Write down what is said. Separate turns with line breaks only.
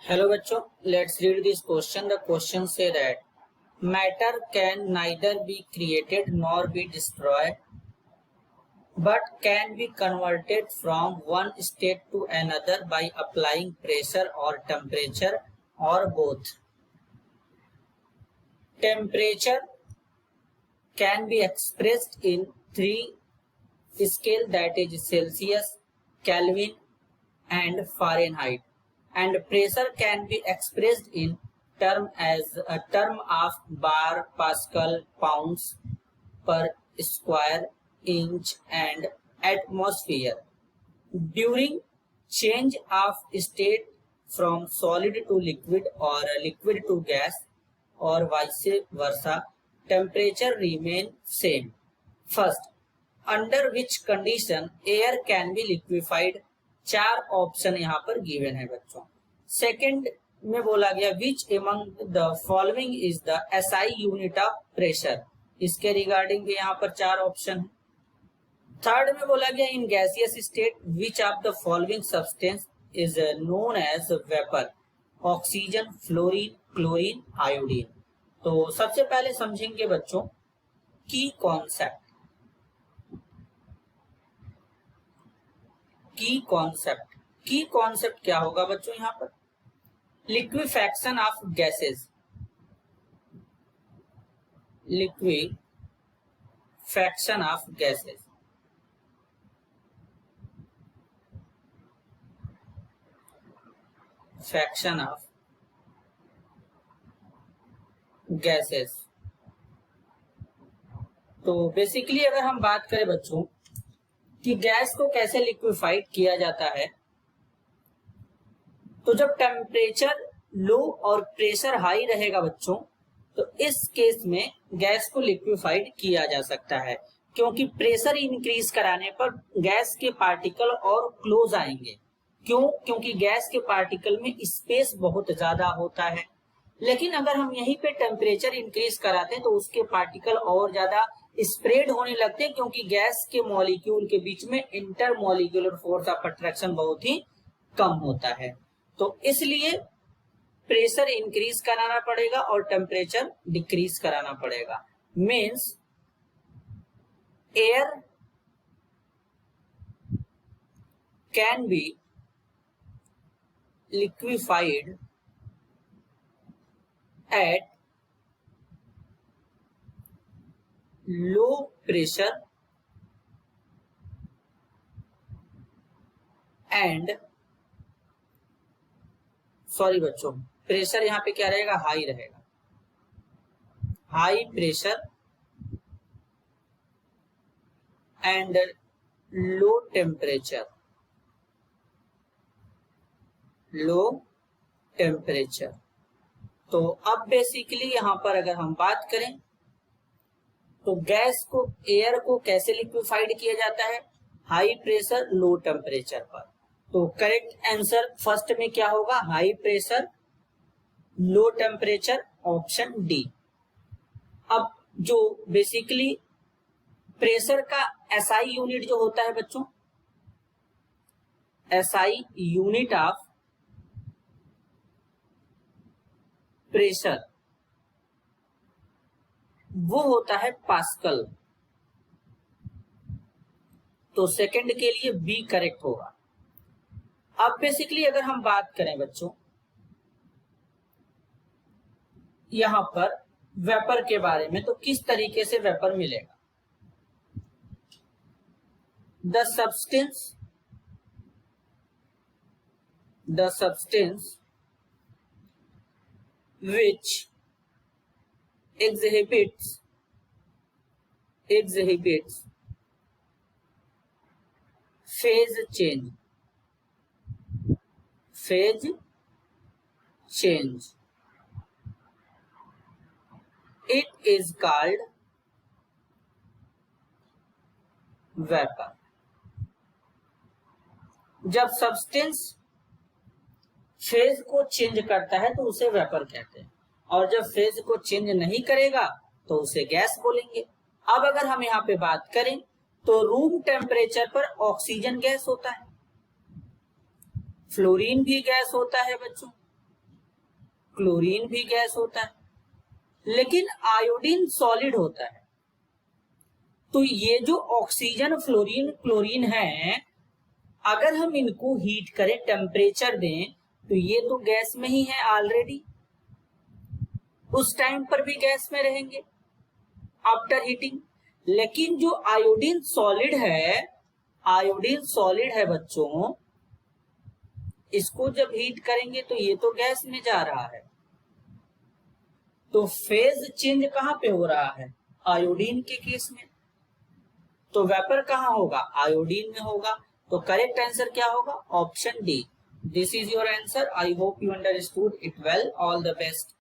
Hello बच्चों, let's read this question. The question say that matter can neither be created nor be destroyed, but can be converted from one state to another by applying pressure or temperature or both. Temperature can be expressed in three scale, that is Celsius, Kelvin and Fahrenheit, and pressure can be expressed in term as a term of bar, Pascal, pounds per square inch and atmosphere. During change of state from solid to liquid or liquid to gas or vice versa, temperature remain same. First, under which condition air can be liquefied, चार option यहाँ पर given है बच्चों. Second में बोला गया which among the following is the SI unit of pressure, इसके regarding भी यहाँ पर चार ऑप्शन है. थर्ड में बोला गया in gaseous state which of the following substance is known as vapour, oxygen, fluorine, chlorine, iodine. तो सबसे पहले समझेंगे बच्चों की कॉन्सेप्ट. की कॉन्सेप्ट क्या होगा बच्चों यहाँ पर? Liquefaction of gases, liquefaction of gases. Faction of gases. तो बेसिकली अगर हम बात करें बच्चों कि गैस को कैसे लिक्विफाइड किया जाता है, तो जब टेम्परेचर लो और प्रेशर हाई रहेगा बच्चों, तो इस केस में गैस को लिक्विफाइड किया जा सकता है, क्योंकि प्रेशर इंक्रीज कराने पर गैस के पार्टिकल और क्लोज आएंगे. क्यों? क्योंकि गैस के पार्टिकल में स्पेस बहुत ज्यादा होता है. लेकिन अगर हम यहीं पे टेम्परेचर इंक्रीज कराते हैं तो उसके पार्टिकल और ज्यादा स्प्रेड होने लगते हैं, क्योंकि गैस के मॉलिक्यूल के बीच में inter molecular force of attraction बहुत ही कम होता है. तो इसलिए प्रेशर इंक्रीज कराना पड़ेगा और टेम्परेचर डिक्रीज कराना पड़ेगा. Means air can be liquefied at low pressure and sorry बच्चों, प्रेशर यहाँ पे क्या रहेगा? हाई रहेगा. High pressure and low temperature. Low temperature. तो अब बेसिकली यहां पर अगर हम बात करें तो गैस को, एयर को कैसे लिक्विफाइड किया जाता है? हाई प्रेशर लो टेम्परेचर पर. तो करेक्ट आंसर फर्स्ट में क्या होगा? High pressure low temperature, option D. अब जो बेसिकली प्रेशर का एसआई यूनिट जो होता है बच्चों, एसआई यूनिट ऑफ प्रेशर, वो होता है पास्कल. तो सेकंड के लिए बी करेक्ट होगा. अब बेसिकली अगर हम बात करें बच्चों यहां पर वेपर के बारे में, तो किस तरीके से वेपर मिलेगा? The substance which exhibits phase change, it is called vapor. जब सब्सटेंस फेज को चेंज करता है तो उसे वेपर कहते हैं, और जब फेज को चेंज नहीं करेगा तो उसे गैस बोलेंगे. अब अगर हम यहाँ पे बात करें तो रूम टेम्परेचर पर ऑक्सीजन गैस होता है, फ्लोरीन भी गैस होता है बच्चों, क्लोरीन भी गैस होता है, लेकिन आयोडीन सॉलिड होता है। तो ये जो ऑक्सीजन, फ्लोरीन, क्लोरीन है, अगर हम इनको हीट करें, टेम्परेचर दें, तो ये तो गैस में ही है ऑलरेडी, उस टाइम पर भी गैस में रहेंगे आफ्टर हीटिंग। लेकिन जो आयोडीन सॉलिड है बच्चों, इसको जब हीट करेंगे तो ये तो गैस में जा रहा है। तो फेज चेंज कहां पे हो रहा है? आयोडीन के केस में। तो वेपर कहां होगा? आयोडीन में होगा। तो करेक्ट आंसर क्या होगा? Option D. This is your answer. I hope you understood it well. All the best.